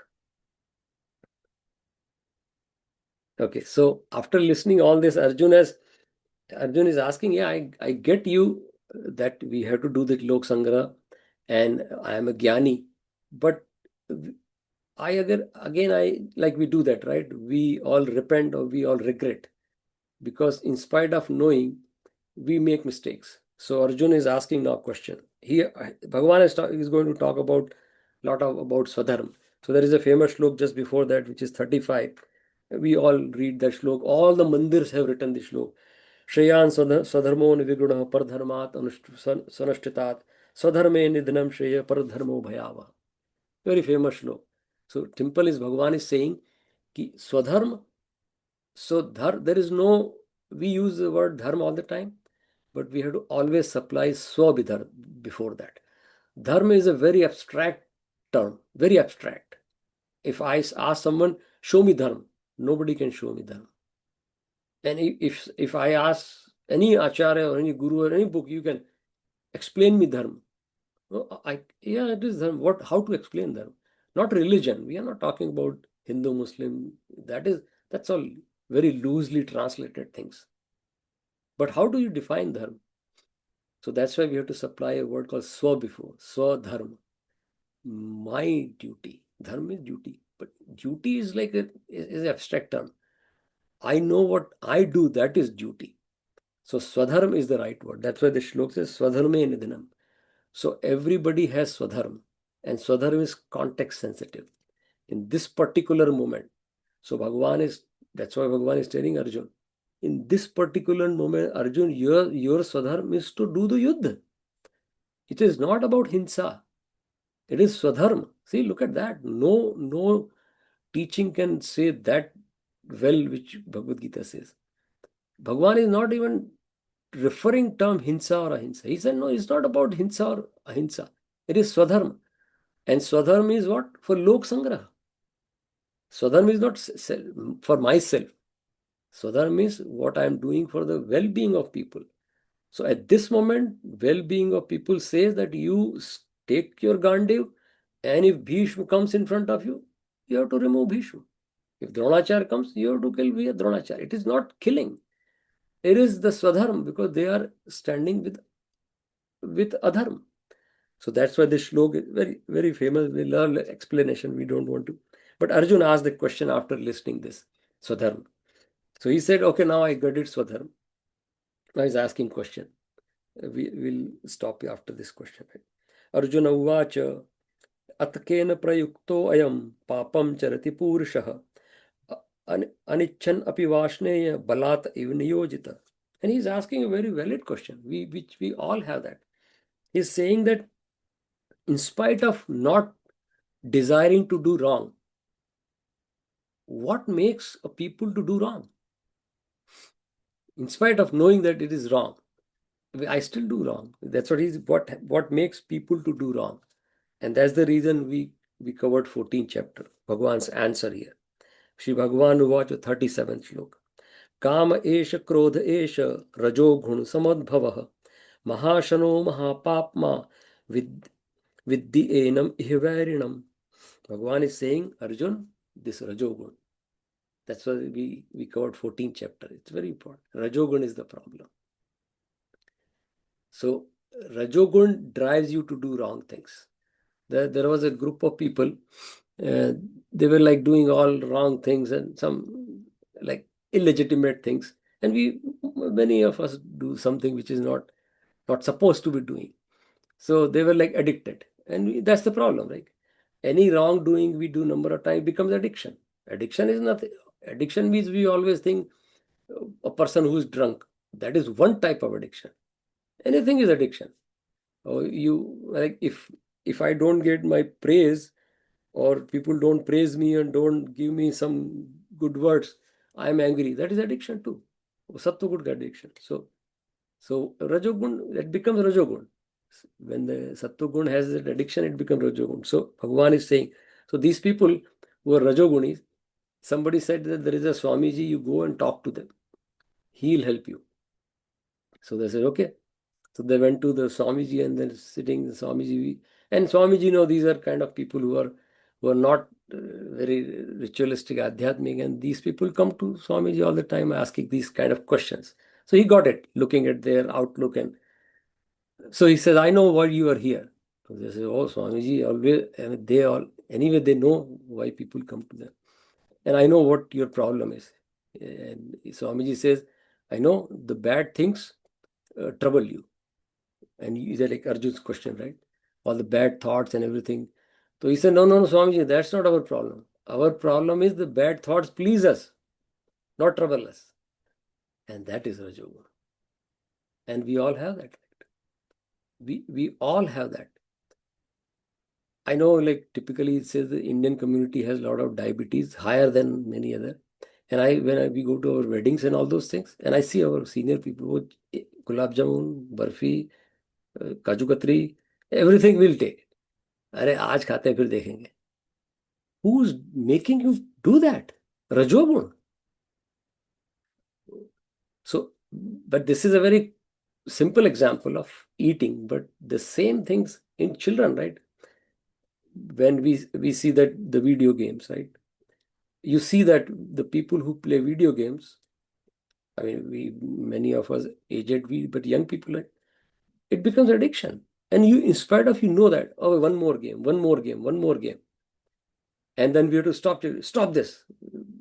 [SPEAKER 1] Okay, so after listening all this, Arjun is asking, yeah, I get you that we have to do the Lok Sangra and I am a Jnani, but I like we do that, right? We all repent or we all regret because in spite of knowing, we make mistakes. So Arjun is asking now a question. Here, Bhagavan is going to talk about about Swadharma. So there is a famous shlok just before that, which is 35. We all read that shlok. All the mandirs have written this shlok. Shreyan Swadharmo Niviguna Pardharmat Sanashtitat Swadharme Nidhanam Shreya Pardharmo Bhayava. Very famous shlok. So Temple is Bhagavan is saying ki Swadharma. So there is no, we use the word dharma all the time, but we have to always supply swabhidhar before that. Dharma is a very abstract term, very abstract. If I ask someone, show me dharma, nobody can show me dharma. And if I ask any acharya or any guru or any book, you can explain me dharma. Yeah, it is dharma. How to explain dharma? Not religion. We are not talking about Hindu, Muslim. That's all very loosely translated things. But how do you define dharma? So that's why we have to supply a word called swa before, swa dharma. My duty. Dharma is duty. But duty is like is an abstract term. I know what I do, that is duty. So swadharma is the right word. That's why the shlok says swadharme nidhanam. So everybody has swadharma. And swadharma is context sensitive. In this particular moment. So that's why Bhagavan is telling Arjun, in this particular moment, Arjun, your swadharma is to do the yuddha. It is not about hinsa. It is swadharma. See, look at that. No teaching can say that well, which Bhagavad Gita says. Bhagavan is not even referring term hinsa or ahimsa. He said, no, it's not about hinsa or ahimsa. It is swadharma. And Swadharma is what? For Lok Sangraha. Swadharma is not for myself. Swadharma is what I am doing for the well-being of people. So at this moment, well-being of people says that you take your Gandiv, and if Bhishma comes in front of you, you have to remove Bhishma. If Dronachar comes, you have to kill Dronachar. It is not killing. It is the Swadharma, because they are standing with Adharma. So that's why this shlok is very, very famous. We learn explanation. We don't want to. But Arjun asked the question after listening this Swadharma. So he said, okay, now I got it, Swadharma. Now he's asking question. We will stop you after this question. Arjuna uvacha atkena prayukto ayam papam charati purushah anichan api vashneya balat iv niyojita. And he's asking a very valid question, which we all have that. He's saying that in spite of not desiring to do wrong, what makes a people to do wrong? In spite of knowing that it is wrong, I still do wrong. That's what makes people to do wrong. And that's the reason we covered 14th chapter, Bhagwan's answer here. Shri Bhagwan uvacha 37th shlok. Kama esha krodha esha rajo gun samadbhavah mahashano mahapapma viddi enam ihvarinam. Bhagwan is saying, Arjun, this rajogun. That's why we covered 14th chapter. It's very important. Rajogun is the problem. So rajogun drives you to do wrong things. There was a group of people, they were like doing all wrong things and some like illegitimate things. And many of us do something which is not supposed to be doing. So they were like addicted. And that's the problem, right? Any wrongdoing we do number of times becomes addiction. Addiction is nothing. Addiction means we always think a person who is drunk. That is one type of addiction. Anything is addiction. Or you like if I don't get my praise, or people don't praise me and don't give me some good words, I am angry. That is addiction too. Sattva-gun addiction. So Rajogun, that becomes Rajogun. When the Sattva-gun has that addiction, it becomes Rajogun. So Bhagavan is saying, so these people who are Rajogunis, somebody said that there is a Swamiji, you go and talk to them. He'll help you. So they said, okay. So they went to the Swamiji and then sitting the Swamiji. And Swamiji, these are kind of people who are not very ritualistic, adhyatmic. And these people come to Swamiji all the time asking these kind of questions. So he got it, looking at their outlook. And so he says, I know why you are here. So they say, oh, Swamiji, always, anyway, they know why people come to them. And I know what your problem is. And Swamiji says, I know the bad things trouble you. And is that like Arjun's question, right? All the bad thoughts and everything. So he said, no, Swamiji, that's not our problem. Our problem is the bad thoughts please us, not trouble us. And that is Rajogun. And we all have that. We all have that. I know, like typically it says the Indian community has a lot of diabetes, higher than many other. And when we go to our weddings and all those things, and I see our senior people, gulab jamun, barfi, kaju katri, everything will take. अरे आज खाते हैं फिर देखेंगे. Who's making you do that? Rajogun. So, but this is a very simple example of eating, but the same things in children, right? When we see that the video games, right? You see that the people who play video games, I mean, many of us aged, but young people, like, it becomes addiction. And you, in spite of, that, oh, one more game. And then we have to stop this.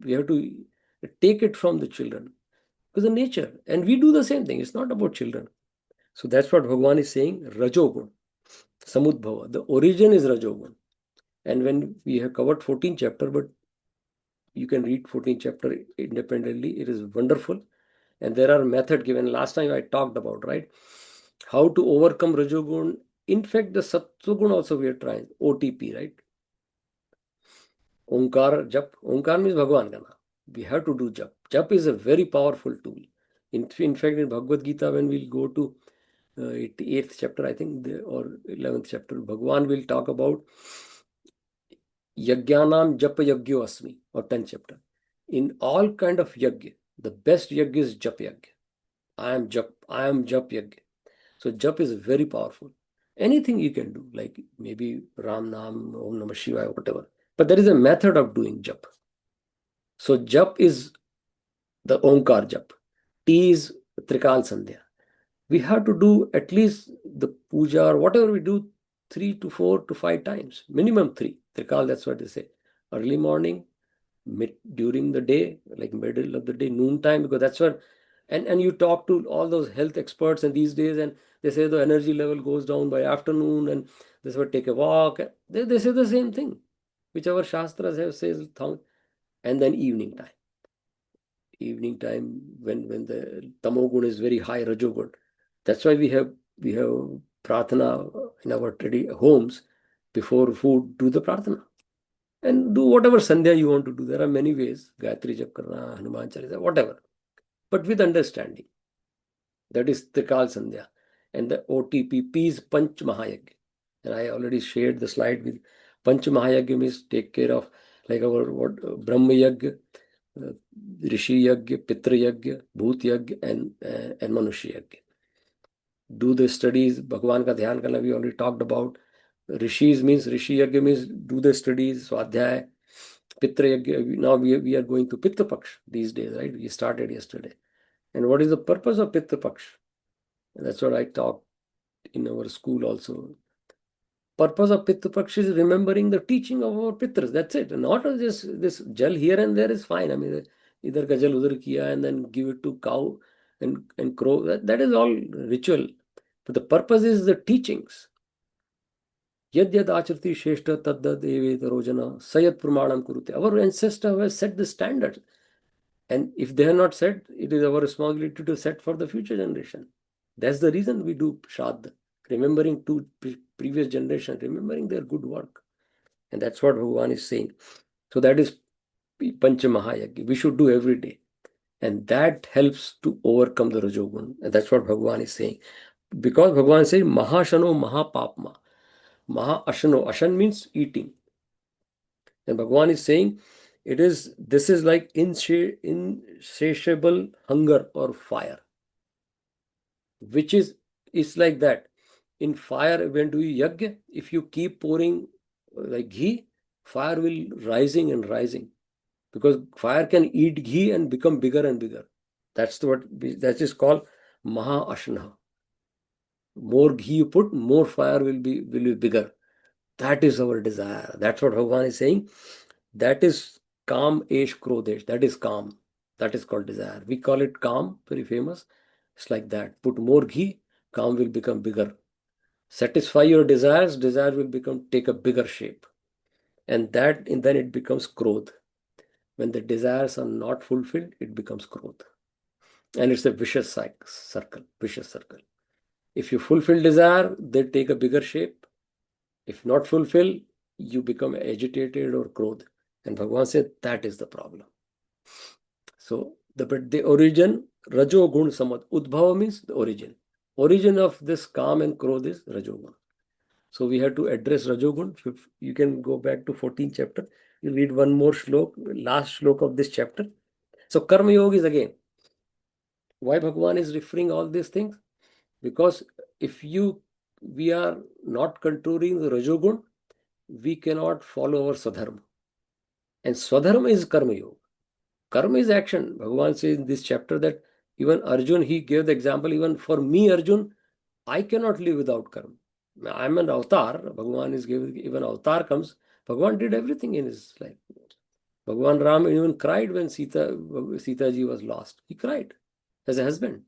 [SPEAKER 1] We have to take it from the children. Because the nature. And we do the same thing. It's not about children. So that's what Bhagavan is saying, Rajogun, Samudbhava. The origin is Rajogun. And when we have covered 14th chapter, but you can read 14th chapter independently. It is wonderful. And there are methods given. Last time I talked about, right? How to overcome Rajogun. In fact, the Sattvagun also we are trying. OTP, right? Onkar Jap. Onkar means Bhagavan ka naam. We have to do Jap. Jap is a very powerful tool. In fact, in Bhagavad Gita, when we'll go to 8th chapter, I think, or 11th chapter, Bhagavan will talk about Yajnanam japa yagyo asmi, or 10th chapter. In all kind of yajna, the best yajna is jap yajna. I am jap yajna. So jap is very powerful. Anything you can do, like maybe Ram Nam, Om Namah Shivaya, whatever. But there is a method of doing jap. So jap is the Omkar jap. T is Trikal Sandhya. We have to do at least the puja or whatever we do 3 to 4 to 5 times. Minimum 3. Trikal, that's what they say. Early morning, during the day, like middle of the day, noon time, because that's where, and you talk to all those health experts and these days, and they say the energy level goes down by afternoon, and this would take a walk. They say the same thing, which our shastras have says, and then evening time. Evening time when the tamogun is very high, rajogun. That's why we have pratana in our homes before food. Do the pratana. And do whatever sandhya you want to do. There are many ways. Gayatri Jap karna, Hanuman Chalisa, whatever. But with understanding. That is Trikal Sandhya. And the OTP, P is Panch Mahayagya. And I already shared the slide with Panch Mahayagya means take care of like our Brahma Yagya, Rishi Yagya, Pitra Yagya, Bhut Yagya, and Manushya Yagya. Do the studies, Bhagwan ka dhyan karna, we already talked about. Rishis means, Rishi Yagya means do the studies, Swadhyay. Pitra Yagya, now we are going to Pitta Paksh these days, right? We started yesterday. And what is the purpose of Pitta Paksh? That's what I taught in our school also. Purpose of Pitta Paksh is remembering the teaching of our Pitras. That's it. Not just this jal here and there is fine. I mean, idhar ka jal udhar kiya and then give it to cow and crow. That is all ritual. But the purpose is the teachings. Yad yad acharti sheshta taddad eveta rojana sayat pramanam kurute. Our ancestors have set the standard. And if they have not set, it is our responsibility to set for the future generation. That's the reason we do Shraddha. Remembering to previous generation, remembering their good work. And that's what Bhagavan is saying. So that is Pancha Mahayagya. We should do every day. And that helps to overcome the Rajogun. And that's what Bhagavan is saying. Because Bhagavan says, Mahashano Mahapapma. Maha-ashano. Ashan means eating. And Bhagavan is saying, this is like insatiable hunger or fire. Which is like that. In fire, when do you yajna? If you keep pouring like ghee, fire will rising and rising. Because fire can eat ghee and become bigger and bigger. That is called Maha-ashana. More ghee you put, more fire will be bigger. That is our desire. That's what Bhagavan is saying. That is Kam Esh Krodesh. That is calm. That is called desire. We call it calm, very famous. It's like that. Put more ghee, calm will become bigger. Satisfy your desires, desire will take a bigger shape. And then it becomes krodh. When the desires are not fulfilled, it becomes krodh. And it's a vicious circle. If you fulfill desire, they take a bigger shape. If not fulfill, you become agitated or krodh. And Bhagavan said that is the problem. So the origin, Rajo Gun Samad. Udbhava means the origin. Origin of this calm and krodh is Rajogun. So we have to address Rajogun. You can go back to 14th chapter. You read one more shlok, last shlok of this chapter. So Karma Yoga is again. Why Bhagavan is referring all these things? Because if we are not controlling the Rajogun, we cannot follow our Swadharma. And Swadharma is Karma Yoga. Karma is action. Bhagavan says in this chapter that even Arjun, he gave the example, even for me, Arjun, I cannot live without karma. I'm an avatar. Bhagavan is giving, even avatar comes. Bhagavan did everything in his life. Bhagavan Ram even cried when Sita ji was lost. He cried as a husband.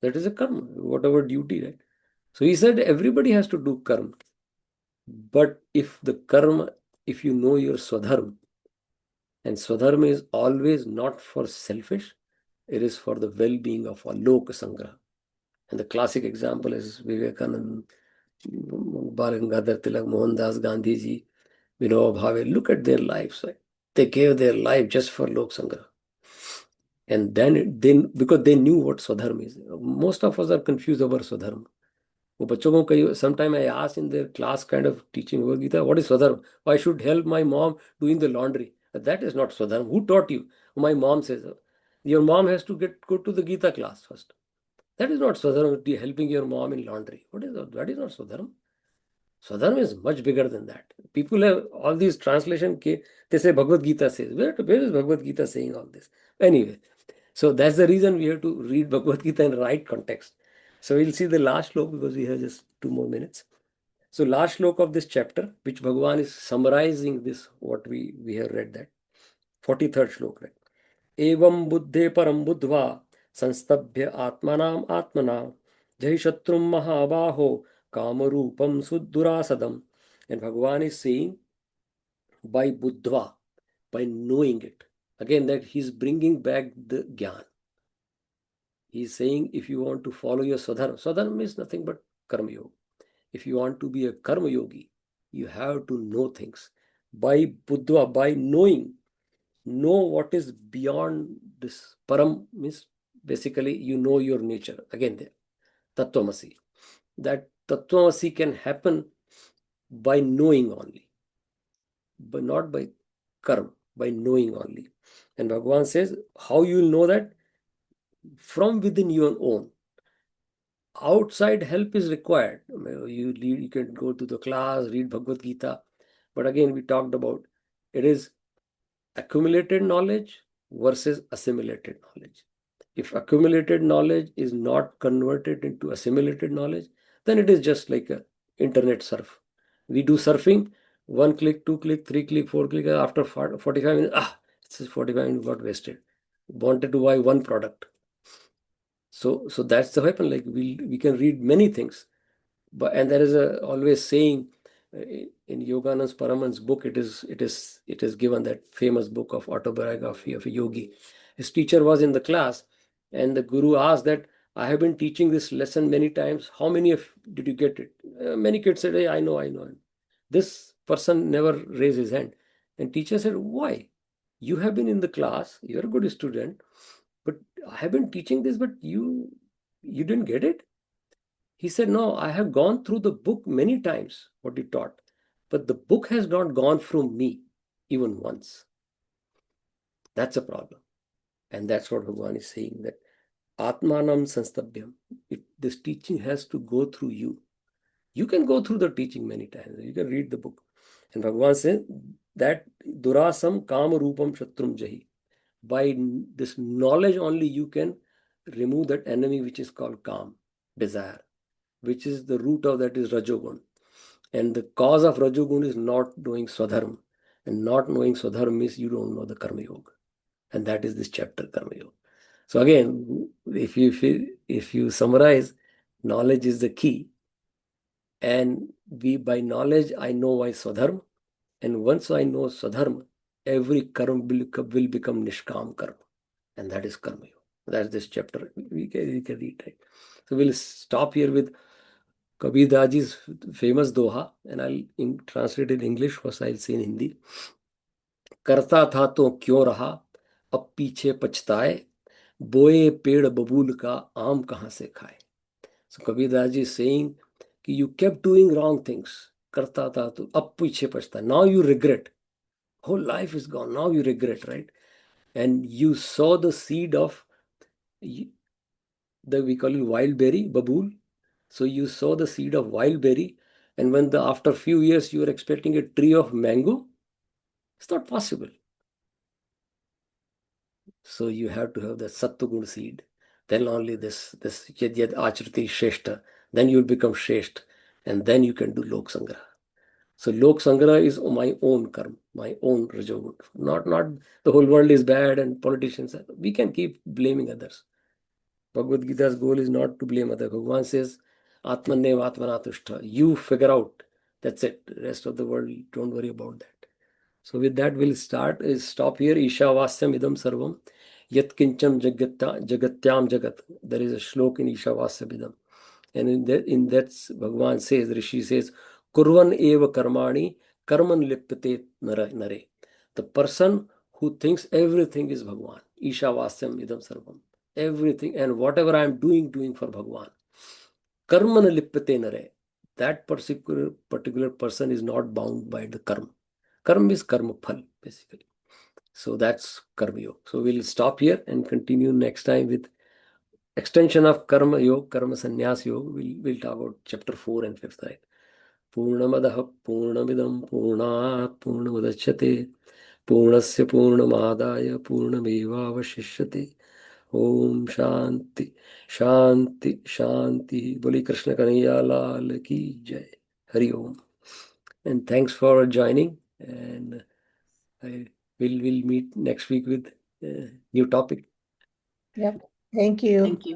[SPEAKER 1] That is a karma, whatever duty, right? So he said everybody has to do karma. But if you know your Swadharma, and Swadharma is always not for selfish, it is for the well-being of a Lok Sangraha. And the classic example is Vivekananda, Bal Gangadhar Tilak, Mohandas Gandhi ji, Vinoba Bhave. Look at their lives. Right? They gave their life just for Lok Sangraha. And then because they knew what Swadharma is. Most of us are confused about Swadharma. वो बच्चों को कई sometime I ask in their class kind of teaching Bhagavad Gita, what is Swadharma? I should help my mom doing the laundry. That is not Swadharma. Who taught you? My mom says, your mom has to go to the Gita class first. That is not Swadharma, helping your mom in laundry. What is that? That is not Swadharma. Swadharma is much bigger than that. People have all these translation, they say Bhagavad Gita says. Where is Bhagavad Gita saying all this? Anyway, so that's the reason we have to read Bhagavad Gita in the right context. So we'll see the last slok because we have just 2 more minutes. So last slok of this chapter, which Bhagavan is summarizing this, what we have read, that 43rd slok, right? Evam buddhe param buddhva संस्तभ्य आत्मनाम आत्मना जय शत्रुम महाबाहो kamarupam suddurasadam. And Bhagavan is saying by buddhva, by knowing it. Again, that he's bringing back the gyan. He's saying if you want to follow your sadharma is nothing but karma yoga. If you want to be a karma yogi, you have to know things. By buddha, by knowing, know what is beyond this. Param means basically you know your nature. Again, there, Tattvamasi. That Tattvamasi can happen by knowing only, but not by karma, by knowing only. And Bhagavan says, how you will know that? From within your own. Outside help is required. You can go to the class, read Bhagavad Gita. But again, we talked about it is accumulated knowledge versus assimilated knowledge. If accumulated knowledge is not converted into assimilated knowledge, then it is just like a internet surf. We do surfing, 1 click, 2 click, 3 click, 4 click, after 45 minutes, it's 45 minutes got wasted. Wanted to buy one product. So that's the weapon. Like we can read many things, and there is a always saying in Yoganand Paraman's book. It is given, that famous book of autobiography of a yogi. His teacher was in the class, and the guru asked that, I have been teaching this lesson many times. How many of did you get it? Many kids said, hey, I know. This person never raised his hand, and teacher said, why? You have been in the class. You are a good student. But I have been teaching this, but you didn't get it? He said, no, I have gone through the book many times, what you taught, but the book has not gone through me even once. That's a problem. And that's what Bhagavan is saying, that Atmanam Sanstabhyam. This teaching has to go through you. You can go through the teaching many times. You can read the book. And Bhagavan says that Durasam Kama Rupam Shatrum Jahi. By this knowledge only you can remove that enemy which is called Kam, desire, which is the root of that is Rajogun. And the cause of Rajogun is not knowing Swadharma. And not knowing Swadharma means you don't know the Karma Yoga. And that is this chapter, Karma Yoga. So again, if you summarize, knowledge is the key. And by knowledge, I know why Swadharma. And once I know Swadharma, every karma will become Nishkam karma. And that is Karma Yoga. That's this chapter. We can read, right? So we'll stop here with Kabir Daji's famous doha, and I'll translate it in English, first I'll say in Hindi. करता था तो क्यों रहा, अब पीछे पछताए, बोए पेड़ बबूल का आम कहाँ से खाए. So Kabir Daji is saying कि you kept doing wrong things. करता था तो अब पीछे पछताए. Now you regret. Whole life is gone. Now you regret, right? And you saw the seed of we call it wild berry, babool. So you saw the seed of wild berry, and when after few years you were expecting a tree of mango, it's not possible. So you have to have the sattvagun seed. Then only this yad yad achriti shreshta. Then you'll become shresht, and then you can do lok sangraha. So lok sangraha is my own karma, my own rajogun. Not the whole world is bad and politicians. We can keep blaming others. Bhagavad Gita's goal is not to blame others. Bhagavan says, Atmanev Atmanatushta. You figure out. That's it. The rest of the world, don't worry about that. So with that, we'll stop here. Ishavasyam idam sarvam. Yat kincham jagatyam jagat. There is a shlok in Ishavasyam idam. And in that Bhagavan says, Rishi says, Kurvan eva karmani karman liptate nare. The person who thinks everything is Bhagavan. Ishavasyam idam sarvam. Everything and whatever I am doing for Bhagavan. karmana lipate nare. That particular person is not bound by the karma. Karma is karma phal, basically. So that's karma yoga. So we'll stop here and continue next time with extension of karma yoga, karma sannyas yoga. We'll talk about chapter 4 and 5th, right? Purnamadaha purnamidam purnat purnamudachyate पूर्णस्य पूर्णमादाय पूर्णमेवावशिष्यते. ओम शांति शांति शांति. बोली कृष्ण कन्हैया लाल की जय. हरि ओम. And thanks for joining. And we'll meet next week with a new topic.
[SPEAKER 2] Yep. Thank you.
[SPEAKER 3] Thank you.